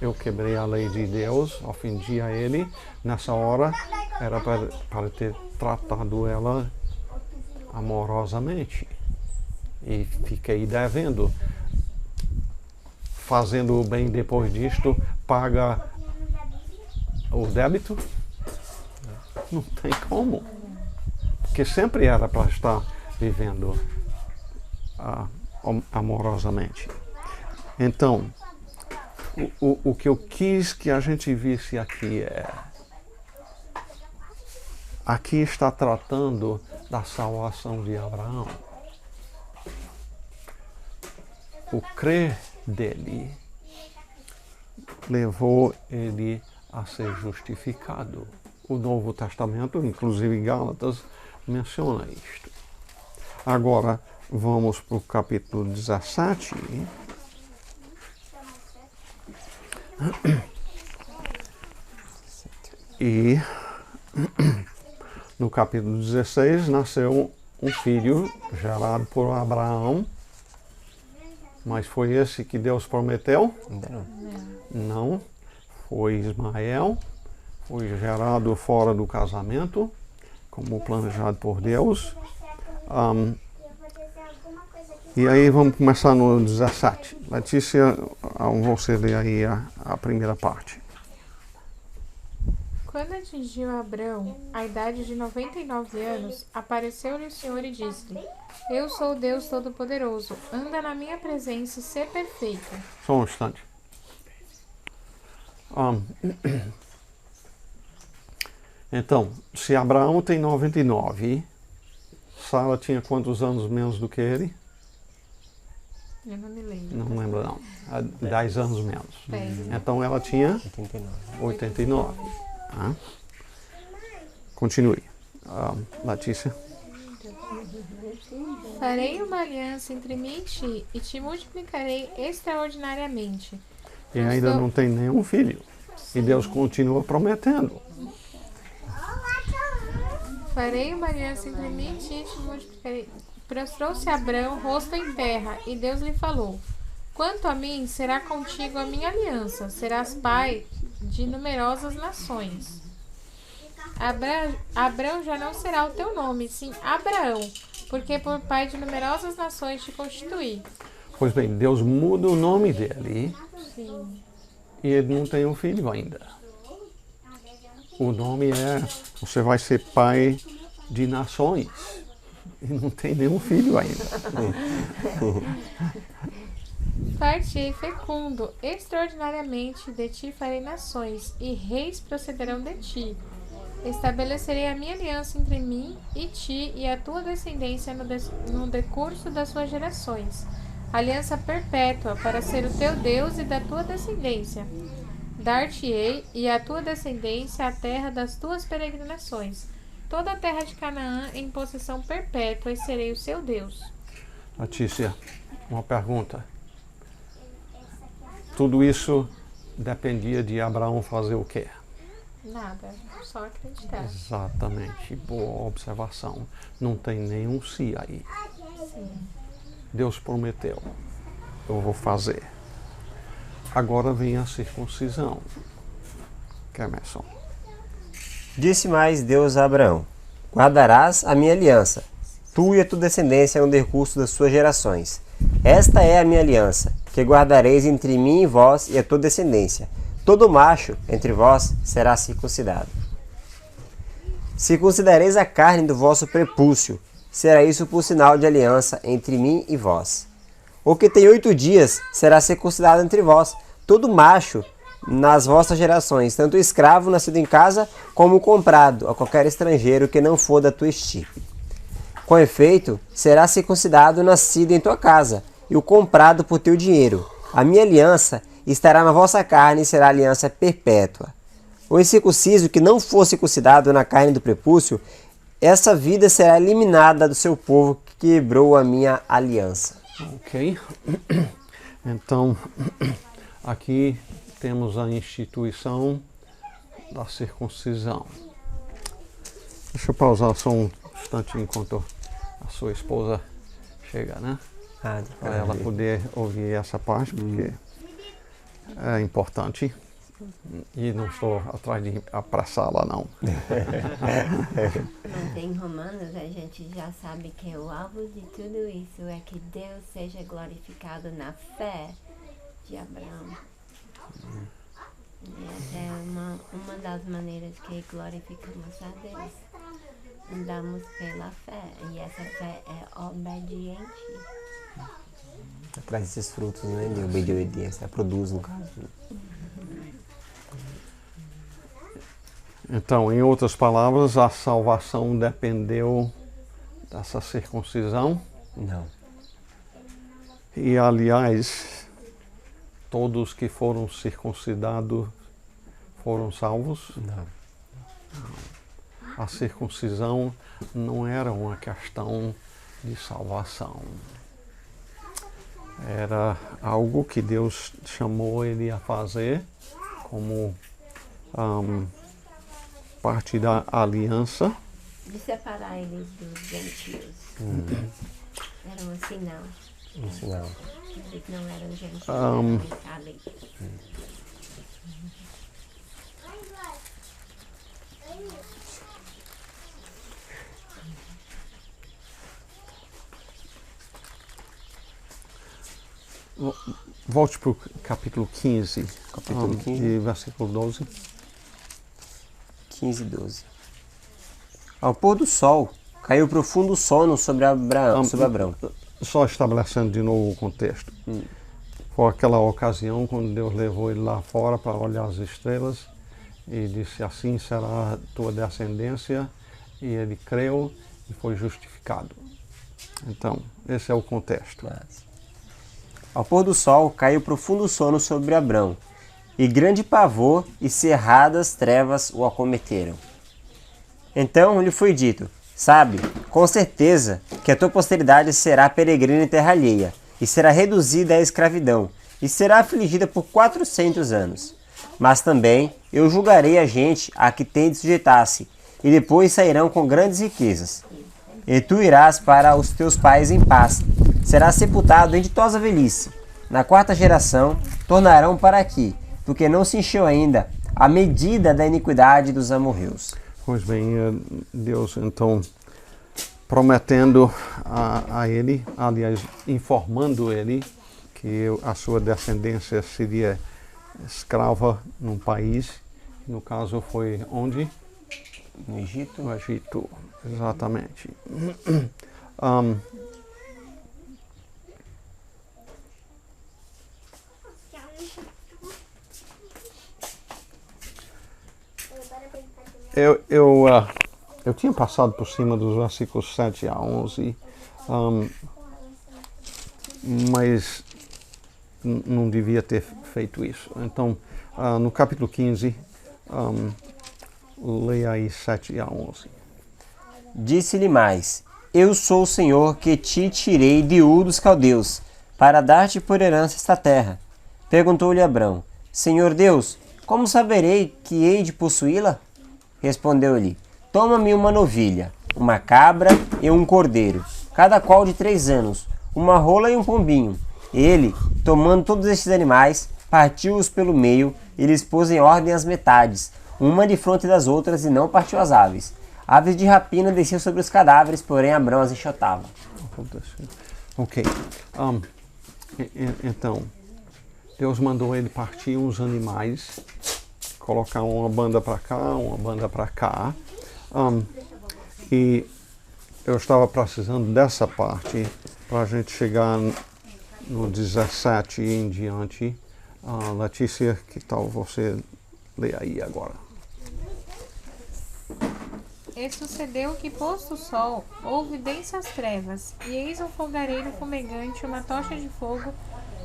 eu quebrei a lei de Deus, ofendi a ele. Nessa hora, era para ter tratado ela amorosamente. E fiquei devendo. Fazendo o bem depois disto, paga o débito? Não tem como. Porque sempre era para estar vivendo amorosamente. Então, o que eu quis que a gente visse aqui aqui está tratando da salvação de Abraão. O crer dele levou ele a ser justificado. O Novo Testamento, inclusive Gálatas, menciona isto. Agora, vamos para o capítulo 17. E no capítulo 16 nasceu um filho gerado por Abraão. Mas foi esse que Deus prometeu? Ainda não. Não. Foi Ismael. Foi gerado fora do casamento, como planejado por Deus. E aí vamos começar no 17. Letícia, você lê aí a primeira parte. Quando atingiu Abrão a idade de 99 anos, apareceu-lhe o Senhor e disse-lhe: Eu sou o Deus Todo-Poderoso, anda na minha presença e ser perfeito. Só um instante. Então, se Abraão tem 99, Sara tinha quantos anos menos do que ele? Eu não me lembro. Não lembro não. 10 anos menos. 10. Então ela tinha 89. 89. Tá? Continue. Letícia. Farei uma aliança entre mim e ti, e te multiplicarei extraordinariamente. E ainda não tem nenhum filho. E Deus continua prometendo. Farei uma aliança entre mim e ti, e te multiplicarei. Prostrou-se Abrão, rosto em terra, e Deus lhe falou: Quanto a mim, será contigo a minha aliança, serás pai de numerosas nações. Abrão já não será o teu nome, sim Abraão, porque por pai de numerosas nações te constituí. Pois bem, Deus muda o nome dele e ele não tem um filho ainda. O nome é, você vai ser pai de nações e não tem nenhum filho ainda. Far-te-ei fecundo, extraordinariamente de ti farei nações, e reis procederão de ti. Estabelecerei a minha aliança entre mim e ti e a tua descendência no decurso das suas gerações. Aliança perpétua para ser o teu Deus e da tua descendência. Dar-te-ei e a tua descendência a terra das tuas peregrinações. Toda a terra de Canaã em possessão perpétua, e serei o seu Deus. Letícia, uma pergunta. Tudo isso dependia de Abraão fazer o quê? Nada, só acreditar. Exatamente, boa observação. Não tem nenhum se aí. Deus prometeu, eu vou fazer. Agora vem a circuncisão. Kemerson. Disse mais Deus a Abraão: guardarás a minha aliança, tu e a tua descendência no decurso das suas gerações. Esta é a minha aliança, que guardareis entre mim e vós e a tua descendência. Todo macho entre vós será circuncidado. Circuncidareis a carne do vosso prepúcio, será isso por sinal de aliança entre mim e vós. O que tem 8 dias será circuncidado entre vós, todo macho nas vossas gerações, tanto escravo nascido em casa, como comprado a qualquer estrangeiro que não for da tua estirpe. Com efeito, será circuncidado o nascido em tua casa, e o comprado por teu dinheiro. A minha aliança estará na vossa carne e será aliança perpétua. O incircunciso que não for circuncidado na carne do prepúcio, essa vida será eliminada do seu povo que quebrou a minha aliança. Ok. Então, aqui temos a instituição da circuncisão. Deixa eu pausar só um instante enquanto a sua esposa chega, né? Para ela poder ouvir essa parte, porque é importante. E não estou atrás de apressá-la, não. Mas em Romanos a gente já sabe que o alvo de tudo isso é que Deus seja glorificado na fé de Abraão. E essa é uma das maneiras que glorificamos a Deus. Andamos pela fé, e essa fé é obediente. Traz esses frutos, né, de obediência, produz no caso. Então, em outras palavras, a salvação dependeu dessa circuncisão. Não. E, aliás, todos que foram circuncidados foram salvos? Não. A circuncisão não era uma questão de salvação. Era algo que Deus chamou ele a fazer como parte da aliança. De separar eles dos gentios. Era um sinal. Um sinal. Eles não eram gentios, ali. Volte para o capítulo 15, Capítulo 15. e versículo 12. 15 e 12. Ao pôr do sol, caiu profundo sono sobre Abraão. Só estabelecendo de novo o contexto. Foi aquela ocasião quando Deus levou ele lá fora para olhar as estrelas e disse: assim será a tua descendência, e ele creu e foi justificado. Então, esse é o contexto. Ao pôr do sol, caiu profundo sono sobre Abrão, e grande pavor e cerradas trevas o acometeram. Então lhe foi dito: sabe, com certeza, que a tua posteridade será peregrina em terra alheia, e será reduzida à escravidão, e será afligida por 400 anos. Mas também eu julgarei a gente a que tem de sujeitar-se, e depois sairão com grandes riquezas. E tu irás para os teus pais em paz, serás sepultado em ditosa velhice. Na 4ª geração tornarão para aqui, porque não se encheu ainda a medida da iniquidade dos amorreus. Pois bem, Deus então prometendo a ele, aliás, informando ele que a sua descendência seria escrava num país, no caso foi onde? No Egito. No Egito, exatamente. Eu tinha passado por cima dos versículos 7 a 11, mas não devia ter feito isso. Então, no capítulo 15, leia aí 7 a 11. Disse-lhe mais: Eu sou o Senhor que te tirei de Ur dos Caldeus, para dar-te por herança esta terra. Perguntou-lhe Abrão: Senhor Deus, como saberei que hei de possuí-la? Respondeu-lhe: Toma-me uma novilha, uma cabra e um cordeiro, cada qual de 3 anos, uma rola e um pombinho. Ele, tomando todos estes animais, partiu-os pelo meio e lhes pôs em ordem as metades, uma defronte das outras, e não partiu as aves. Aves de rapina desciam sobre os cadáveres, porém Abrão as enxotava. Ok. Então, Deus mandou ele partir uns animais, colocar uma banda para cá, uma banda para cá. E eu estava precisando dessa parte para a gente chegar no 17 e em diante. Letícia, que tal você ler aí agora? E sucedeu que, posto o sol, houve densas trevas, e eis um fogareiro fumegante, uma tocha de fogo,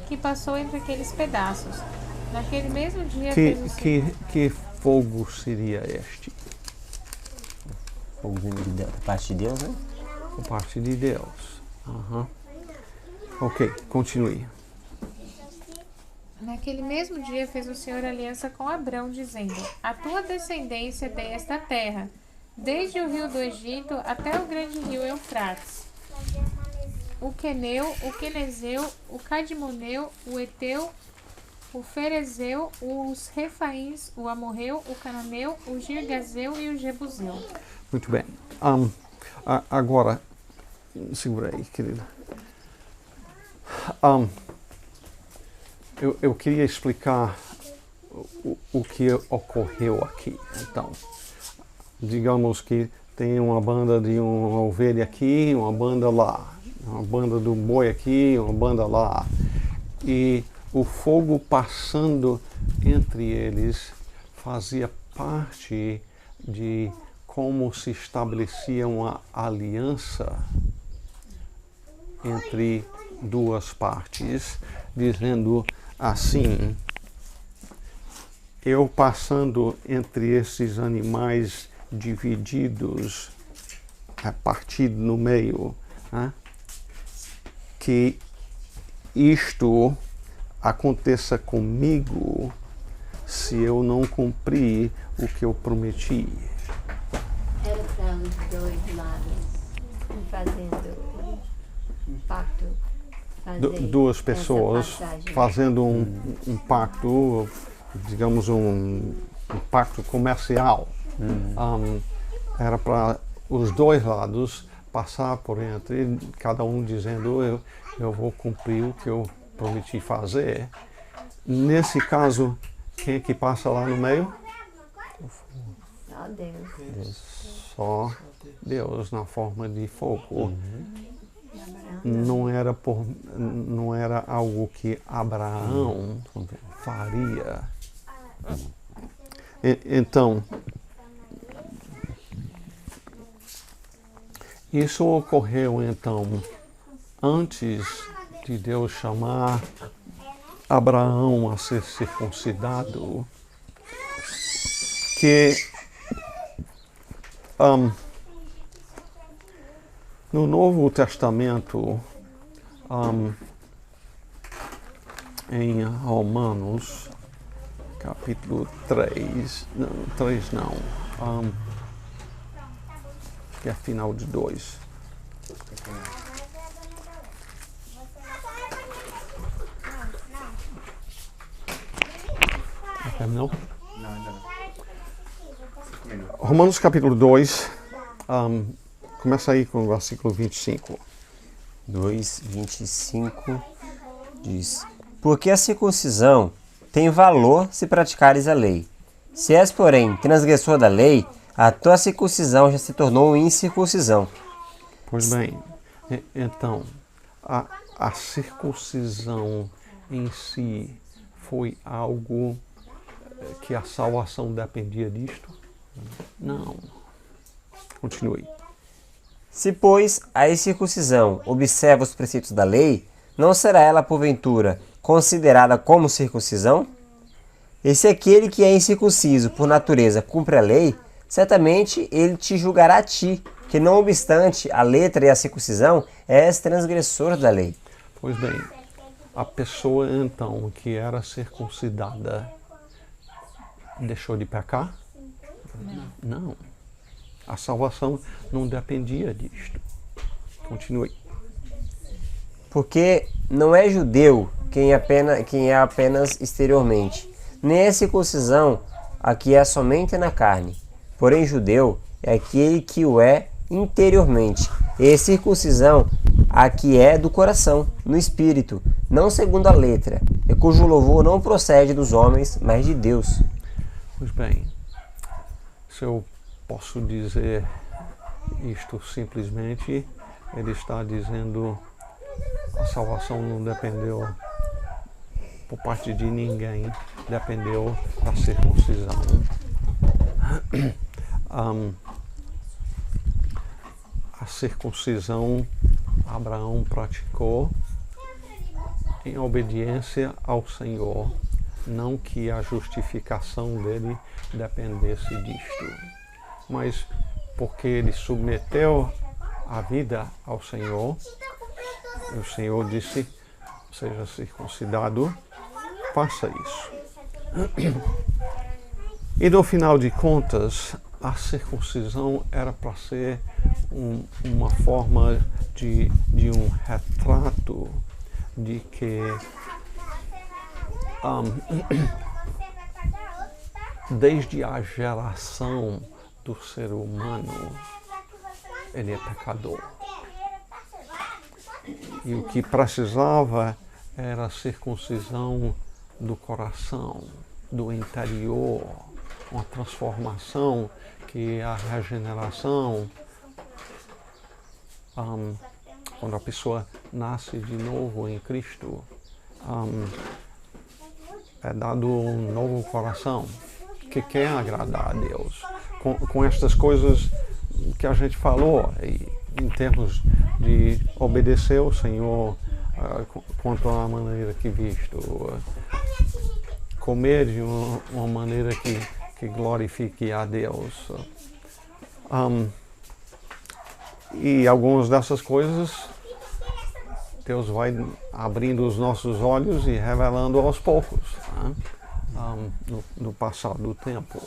que passou entre aqueles pedaços. Naquele mesmo dia fez o Senhor... Que fogo seria este? Fogo da parte de Deus, né? Da parte de Deus. Ok, continue. Naquele mesmo dia fez o Senhor aliança com Abrão, dizendo: A tua descendência dei esta terra, desde o rio do Egito até o grande rio Eufrates, o Queneu, o Quenezeu, o Cadmoneu, o Eteu, o Ferezeu, os Refaíns, o Amorreu, o Cananeu, o Girgazeu e o Jebuseu. Muito bem. Agora, segura aí, querida. Eu queria explicar o que ocorreu aqui. Então, digamos que tem uma banda de uma ovelha aqui, uma banda lá, uma banda do boi aqui, uma banda lá. E o fogo passando entre eles fazia parte de como se estabelecia uma aliança entre duas partes, dizendo assim: eu passando entre esses animais divididos, partido no meio, que isto aconteça comigo se eu não cumprir o que eu prometi. Era para os dois lados fazendo um pacto. Duas pessoas fazendo um pacto, digamos um pacto comercial. Era para os dois lados passar por entre, cada um dizendo: eu vou cumprir o que eu prometi fazer. Nesse caso, quem é que passa lá no meio? Só Deus. Só Deus, na forma de fogo. Não era algo que Abraão faria. Então, isso ocorreu então antes de Deus chamar Abraão a ser circuncidado, que no Novo Testamento, em Romanos, capítulo 3, acho que é final de 2. Terminou? Não, ainda não. Romanos capítulo 2, começa aí com o versículo 25. 2:25 diz: porque a circuncisão tem valor se praticares a lei. Se és, porém, transgressor da lei, a tua circuncisão já se tornou incircuncisão. Pois bem, então, a circuncisão em si foi algo que a salvação dependia disto? Não. Continue. Se, pois, a incircuncisão observa os preceitos da lei, não será ela, porventura, considerada como circuncisão? E se aquele que é incircunciso por natureza cumpre a lei, certamente ele te julgará a ti, que não obstante a letra e a circuncisão, és transgressor da lei. Pois bem, a pessoa então que era circuncidada deixou de pecar? Não. A salvação não dependia disto. Continue. Porque não é judeu quem é apenas exteriormente, nem é circuncisão a que é somente na carne. Porém, judeu é aquele que o é interiormente, e circuncisão a que é do coração, no espírito, não segundo a letra, e cujo louvor não procede dos homens, mas de Deus. Pois bem, se eu posso dizer isto simplesmente, ele está dizendo: a salvação não dependeu por parte de ninguém, dependeu da circuncisão. A circuncisão Abraão praticou em obediência ao Senhor, não que a justificação dele dependesse disto, mas porque ele submeteu a vida ao Senhor, e o Senhor disse: seja circuncidado, faça isso. E no final de contas, a circuncisão era para ser uma forma de um retrato de que desde a geração do ser humano, ele é pecador. E o que precisava era a circuncisão do coração, do interior, uma transformação que a regeneração, quando a pessoa nasce de novo em Cristo, é dado um novo coração que quer agradar a Deus. Com estas coisas que a gente falou, em termos de obedecer ao Senhor quanto à maneira que visto, comer de uma maneira que glorifique a Deus. E algumas dessas coisas Deus vai abrindo os nossos olhos e revelando aos poucos, no passar do tempo.